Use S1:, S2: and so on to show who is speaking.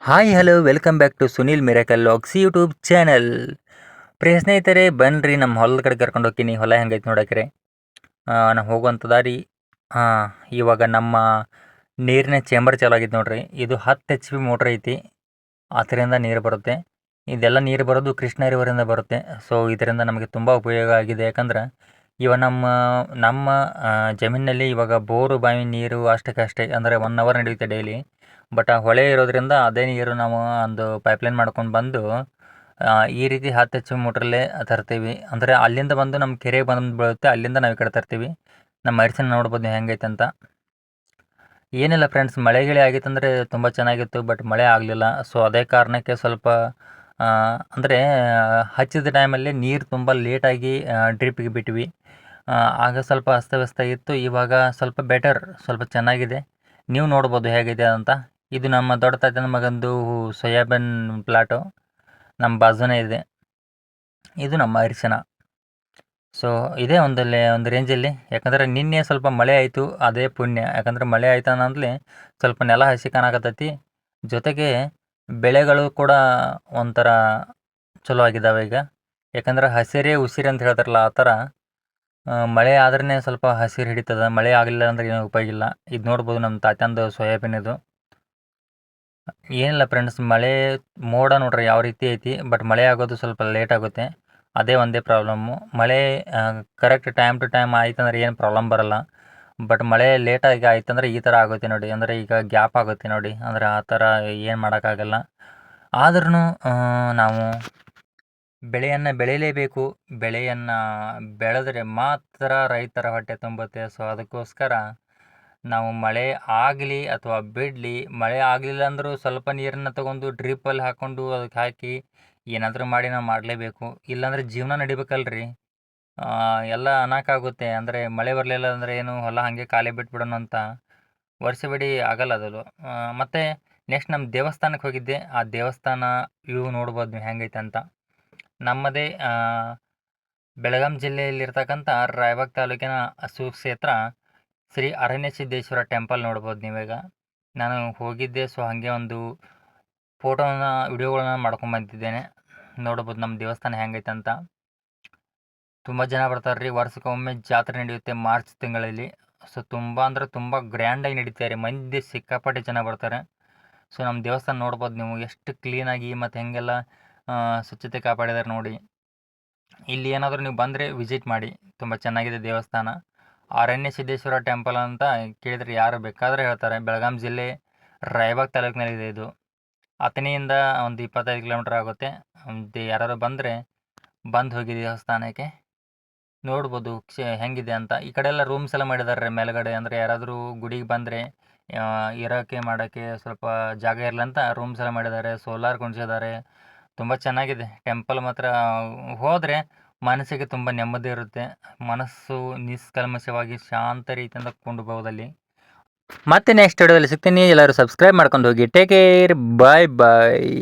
S1: Hi hello welcome back to Sunil miracle logs YouTube channel. ಪ್ರಿಯ ಸ್ನೇಹಿತರೆ, ಬನ್ನಿರಿ ನಮ್ಮ ಹೊಲದ ಕಡೆ ಕರ್ಕೊಂಡು ಹೋಗ್ತೀನಿ. ಹೊಲ ಹೆಂಗೈತೆ ನೋಡಕ್ರೆ. ನಾವು ಹೋಗುವಂಥ ದಾರಿ. ಇವಾಗ ನಮ್ಮ ನೀರಿನ ಚೇಂಬರ್ ಚಾಲು ಆಗಿತ್ತು ನೋಡ್ರಿ. ಇದು 10 HP ಮೋಟ್ರ್ ಐತಿ. ಅದರಿಂದ ನೀರು ಬರುತ್ತೆ. ಇದೆಲ್ಲ ನೀರು ಬರೋದು ಕೃಷ್ಣ ರಿವರಿಂದ ಬರುತ್ತೆ. ಸೊ ಇದರಿಂದ ನಮಗೆ ತುಂಬ ಉಪಯೋಗ ಆಗಿದೆ. ಯಾಕಂದ್ರೆ ಇವಾಗ ನಮ್ಮ ನಮ್ಮ ಜಮೀನಿನಲ್ಲಿ ಇವಾಗ ಬೋರು ಬಾವಿ ನೀರು ಅಷ್ಟಕ್ಕಷ್ಟೇ, ಅಂದರೆ 1 ಅವರ್ ನಡೆಯುತ್ತೆ ಡೈಲಿ. ಬಟ್ ಆ ಹೊಳೆ ಇರೋದ್ರಿಂದ ಅದೇ ನೀರು ನಾವು ಒಂದು ಪೈಪ್ಲೈನ್ ಮಾಡ್ಕೊಂಡು ಬಂದು ಈ ರೀತಿ 10 HP ಮೋಟ್ರಲ್ಲೇ ತರ್ತೀವಿ. ಅಂದರೆ ಅಲ್ಲಿಂದ ಬಂದು ನಮ್ಮ ಕೆರೆಗೆ ಬಂದು ಬೀಳುತ್ತೆ. ಅಲ್ಲಿಂದ ನಾವು ಈ ಕಡೆ ತರ್ತೀವಿ. ನಮ್ಮ ಅರಿಶಿನ ನೋಡ್ಬೋದು ನೀವು ಹೆಂಗೈತೆ ಅಂತ. ಏನಿಲ್ಲ ಫ್ರೆಂಡ್ಸ್, ಮಳೆ ಗಿಳೆ ಆಗಿತ್ತಂದರೆ ತುಂಬ ಚೆನ್ನಾಗಿತ್ತು. ಬಟ್ ಮಳೆ ಆಗಲಿಲ್ಲ. ಸೊ ಅದೇ ಕಾರಣಕ್ಕೆ ಸ್ವಲ್ಪ ಅಂದರೆ ಹಚ್ಚಿದ ಟೈಮಲ್ಲಿ ನೀರು ತುಂಬ ಲೇಟಾಗಿ ಡ್ರಿಪ್ಪಿಗೆ ಬಿಟ್ವಿ. ಆಗ ಸ್ವಲ್ಪ ಅಸ್ತವ್ಯಸ್ತ ಇತ್ತು. ಇವಾಗ ಸ್ವಲ್ಪ ಬೆಟರ್, ಸ್ವಲ್ಪ ಚೆನ್ನಾಗಿದೆ. ನೀವು ನೋಡ್ಬೋದು ಹೇಗಿದೆ ಅಂತ. ಇದು ನಮ್ಮ ದೊಡ್ಡ ತಾತನ ಮಗಂದು ಸೋಯಾಬೀನ್ ಪ್ಲಾಟು ನಮ್ಮ ಬಾಜುನೇ ಇದೆ. ಇದು ನಮ್ಮ ಅರಿಶಿನ. ಸೊ ಇದೇ ಒಂದು ರೇಂಜಲ್ಲಿ. ಯಾಕಂದರೆ ನಿನ್ನೆ ಸ್ವಲ್ಪ ಮಳೆ ಆಯಿತು, ಅದೇ ಪುಣ್ಯ. ಯಾಕಂದರೆ ಮಳೆ ಆಯ್ತಾನಂತಲೇ ಸ್ವಲ್ಪ ನೆಲ ಹಸಿ ಕಾಣಕತ್ತೈತಿ. ಜೊತೆಗೆ ಬೆಳೆಗಳು ಕೂಡ ಒಂಥರ ಚಲೋ ಆಗಿದ್ದಾವೆ ಈಗ. ಯಾಕಂದ್ರೆ ಹಸಿರೇ ಉಸಿರು ಅಂತ ಹೇಳ್ತಾರಲ್ಲ, ಆ ಥರ ಮಳೆ ಆದ್ರೇ ಸ್ವಲ್ಪ ಹಸಿರು ಹಿಡಿತದ. ಮಳೆ ಆಗಲಿಲ್ಲ ಅಂದ್ರೆ ಏನೂ ಉಪಯೋಗ ಇಲ್ಲ. ಇದು ನೋಡ್ಬೋದು ನಮ್ಮ ತಾತ್ಯಂದು ಸೋಯಾಬೀನ್ ಇದು. ಏನಿಲ್ಲ ಫ್ರೆಂಡ್ಸ್, ಮಳೆ ಮೋಡ ನೋಡ್ರಿ ಯಾವ ರೀತಿ ಐತಿ. ಬಟ್ ಮಳೆ ಆಗೋದು ಸ್ವಲ್ಪ ಲೇಟ್ ಆಗುತ್ತೆ. ಅದೇ ಒಂದೇ ಪ್ರಾಬ್ಲಮ್ಮು. ಮಳೆ ಕರೆಕ್ಟ್ ಟೈಮ್ ಟು ಟೈಮ್ ಆಯ್ತಂದ್ರೆ ಏನು ಪ್ರಾಬ್ಲಮ್ ಬರಲ್ಲ. ಬಟ್ ಮಳೆ ಲೇಟಾಗಿ ಆಯ್ತಂದ್ರೆ ಈ ಥರ ಆಗುತ್ತೆ ನೋಡಿ. ಅಂದರೆ ಈಗ ಗ್ಯಾಪ್ ಆಗುತ್ತೆ ನೋಡಿ. ಅಂದರೆ ಆ ಥರ ಏನು ಮಾಡೋಕ್ಕಾಗಲ್ಲ. ಆದ್ರೂ ನಾವು ಬೆಳೆಯನ್ನು ಬೆಳೀಲೇಬೇಕು. ಬೆಳೆಯನ್ನು ಬೆಳೆದ್ರೆ ಮಾತ್ರ ರೈತರ ಹೊಟ್ಟೆ ತುಂಬುತ್ತೆ. ಸೊ ಅದಕ್ಕೋಸ್ಕರ ನಾವು ಮಳೆ ಆಗಲಿ ಅಥವಾ ಬಿಡಲಿ, ಮಳೆ ಆಗಲಿಲ್ಲ ಅಂದರೂ ಸ್ವಲ್ಪ ನೀರನ್ನು ತೊಗೊಂಡು ಡ್ರಿಪ್ಪಲ್ಲಿ ಹಾಕ್ಕೊಂಡು ಅದಕ್ಕೆ ಹಾಕಿ ಏನಾದರೂ ಮಾಡಿ ನಾವು ಮಾಡಲೇಬೇಕು. ಇಲ್ಲಾಂದರೆ ಜೀವನ ನಡಿಬೇಕಲ್ರಿ. ಎಲ್ಲ ಅನ್ನೋಕ್ಕಾಗುತ್ತೆ. ಅಂದರೆ ಮಳೆ ಬರಲಿಲ್ಲ ಅಂದರೆ ಏನು, ಹೊಲ ಹಾಗೆ ಖಾಲಿ ಬಿಟ್ಬಿಡೋಣ ಅಂತ ವರ್ಷವಿಡೀ ಆಗಲ್ಲ ಅದು. ಮತ್ತು ನೆಕ್ಸ್ಟ್ ನಮ್ಮ ದೇವಸ್ಥಾನಕ್ಕೆ ಹೋಗಿದ್ದೆ. ಆ ದೇವಸ್ಥಾನ ವ್ಯೂ ನೋಡ್ಬೋದು ನೀವು ಹೆಂಗೈತೆ ಅಂತ. ನಮ್ಮದೇ ಬೆಳಗಾಂ ಜಿಲ್ಲೆಯಲ್ಲಿರ್ತಕ್ಕಂಥ ರಾಯಬಾಗ್ ತಾಲೂಕಿನ ಸುಕ್ಷೇತ್ರ ಶ್ರೀ ಅರಣ್ಯ ಸಿದ್ದೇಶ್ವರ ಟೆಂಪಲ್ ನೋಡ್ಬೋದು ನೀವೀಗ. ನಾನು ಹೋಗಿದ್ದೆ. ಸೊ ಹಾಗೆ ಒಂದು ವಿಡಿಯೋಗಳನ್ನ ಮಾಡ್ಕೊಂಬಂದಿದ್ದೇನೆ. ನೋಡ್ಬೋದು ನಮ್ಮ ದೇವಸ್ಥಾನ ಹೆಂಗೈತೆ ಅಂತ. ತುಂಬ ಜನ ಬರ್ತಾರೆ ರೀ. ವರ್ಷಕ್ಕೊಮ್ಮೆ ಜಾತ್ರೆ ನಡೆಯುತ್ತೆ ಮಾರ್ಚ್ ತಿಂಗಳಲ್ಲಿ. ಸೊ ತುಂಬ ಅಂದರೆ ತುಂಬ ಗ್ರ್ಯಾಂಡಾಗಿ ನಡೀತಾರೆ. ಮಂದಿ ಸಿಕ್ಕಾಪಟ್ಟೆ ಜನ ಬರ್ತಾರೆ. ಸೊ ನಮ್ಮ ದೇವಸ್ಥಾನ ನೋಡ್ಬೋದು ನೀವು ಎಷ್ಟು ಕ್ಲೀನಾಗಿ ಮತ್ತು ಹೆಂಗೆಲ್ಲ ಸ್ವಚ್ಛತೆ ಕಾಪಾಡಿದ್ದಾರೆ ನೋಡಿ. ಇಲ್ಲಿ ಏನಾದರೂ ನೀವು ಬಂದರೆ ವಿಸಿಟ್ ಮಾಡಿ. ತುಂಬ ಚೆನ್ನಾಗಿದೆ ದೇವಸ್ಥಾನ. ಅರಣ್ಯ ಸಿದ್ದೇಶ್ವರ ಟೆಂಪಲ್ ಅಂತ ಕೇಳಿದರೆ ಯಾರು ಬೇಕಾದರೆ ಹೇಳ್ತಾರೆ. ಬೆಳಗಾಂ ಜಿಲ್ಲೆ ರಾಯಬಾಗ್ ತಾಲೂಕಿನಲ್ಲಿದೆ ಇದು. ಅಥಣಿಯಿಂದ ಒಂದು 25 ಕಿಲೋಮೀಟ್ರ್ ಆಗುತ್ತೆ. ಯಾರು ಬಂದರೆ ಬಂದು ಹೋಗಿ ದೇವಸ್ಥಾನಕ್ಕೆ ನೋಡ್ಬೋದು ಹೆಂಗಿದೆ ಅಂತ. ಈ ಕಡೆ ಎಲ್ಲ ರೂಮ್ಸ್ ಎಲ್ಲ ಮಾಡಿದ್ದಾರೆ ಮೇಲ್ಗಡೆ. ಅಂದರೆ ಯಾರಾದರೂ ಗುಡಿಗೆ ಬಂದರೆ ಇರೋಕ್ಕೆ ಮಾಡೋಕ್ಕೆ ಸ್ವಲ್ಪ ಜಾಗ ಇರಲಿ ಅಂತ ರೂಮ್ಸ್ ಎಲ್ಲ ಮಾಡಿದ್ದಾರೆ. ಸೋಲಾರ್ ಕುಣಿಸಿದ್ದಾರೆ. ತುಂಬ ಚೆನ್ನಾಗಿದೆ ಟೆಂಪಲ್ ಮಾತ್ರ. ಹೋದರೆ ಮನಸ್ಸಿಗೆ ತುಂಬ ನೆಮ್ಮದಿ ಇರುತ್ತೆ. ಮನಸ್ಸು ನಿಷ್ಕಲ್ಮಶವಾಗಿ ಶಾಂತ ರೀತಿಯಿಂದ ಕೊಂಡುಬೋದಲ್ಲಿ. ಮತ್ತೆ ನೆಕ್ಸ್ಟ್ ವಿಡಿಯೋದಲ್ಲಿ ಸಿಗ್ತೀನಿ. ಎಲ್ಲರೂ ಸಬ್ಸ್ಕ್ರೈಬ್ ಮಾಡ್ಕೊಂಡು ಹೋಗಿ. Take care. ಬಾಯ್ ಬಾಯ್.